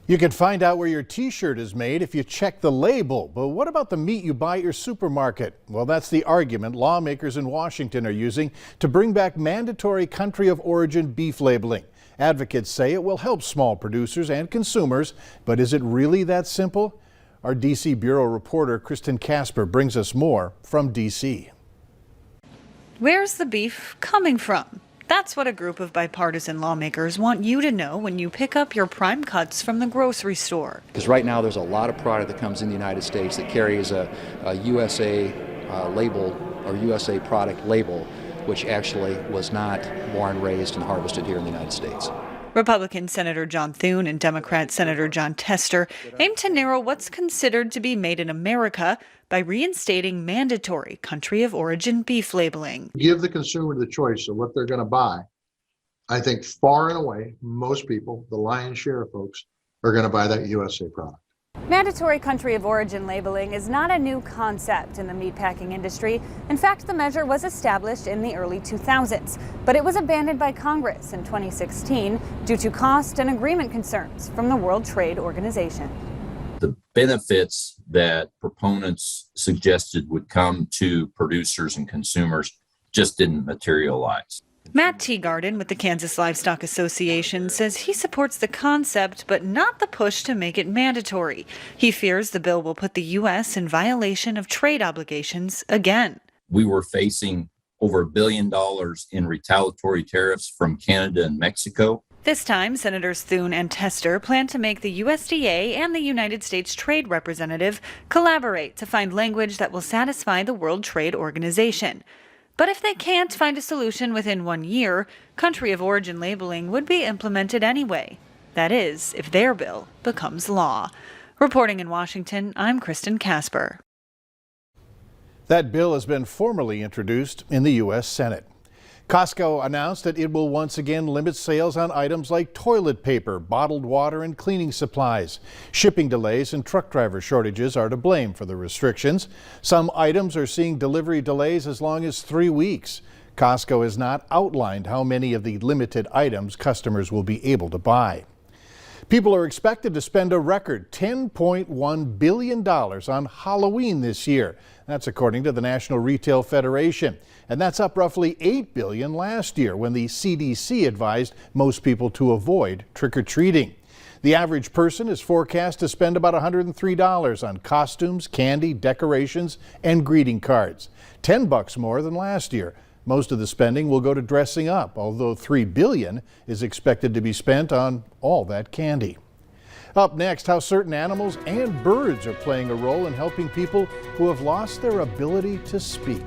You can find out where your t-shirt is made if you check the label. But what about the meat you buy at your supermarket? Well, that's the argument lawmakers in Washington are using to bring back mandatory country of origin beef labeling. Advocates say it will help small producers and consumers, but is it really that simple? Our D.C. Bureau reporter Kristen Casper brings us more from D.C. Where's the beef coming from? That's what a group of bipartisan lawmakers want you to know when you pick up your prime cuts from the grocery store. Because right now there's a lot of product that comes in the United States that carries a USA label or USA product label, which actually was not born, raised, and harvested here in the United States. Republican Senator John Thune and Democrat Senator John Tester aim to narrow what's considered to be made in America by reinstating mandatory country of origin beef labeling. Give the consumer the choice of what they're going to buy. I think far and away, most people, the lion's share of folks, are going to buy that USA product. Mandatory country of origin labeling is not a new concept in the meatpacking industry. In fact, the measure was established in the early 2000s, but it was abandoned by Congress in 2016 due to cost and agreement concerns from the World Trade Organization. The benefits that proponents suggested would come to producers and consumers just didn't materialize. Matt Teagarden with the Kansas Livestock Association says he supports the concept, but not the push to make it mandatory. He fears the bill will put the U.S. in violation of trade obligations again. We were facing over $1 billion in retaliatory tariffs from Canada and Mexico. This time, Senators Thune and Tester plan to make the USDA and the United States Trade Representative collaborate to find language that will satisfy the World Trade Organization. But if they can't find a solution within 1 year, country of origin labeling would be implemented anyway. That is, if their bill becomes law. Reporting in Washington, I'm Kristen Casper. That bill has been formally introduced in the U.S. Senate. Costco announced that it will once again limit sales on items like toilet paper, bottled water, and cleaning supplies. Shipping delays and truck driver shortages are to blame for the restrictions. Some items are seeing delivery delays as long as 3 weeks. Costco has not outlined how many of the limited items customers will be able to buy. People are expected to spend a record $10.1 billion on Halloween this year. That's according to the National Retail Federation. And that's up roughly $8 billion last year when the CDC advised most people to avoid trick-or-treating. The average person is forecast to spend about $103 on costumes, candy, decorations, and greeting cards. $10 more than last year. Most of the spending will go to dressing up, although $3 billion is expected to be spent on all that candy. Up next, how certain animals and birds are playing a role in helping people who have lost their ability to speak.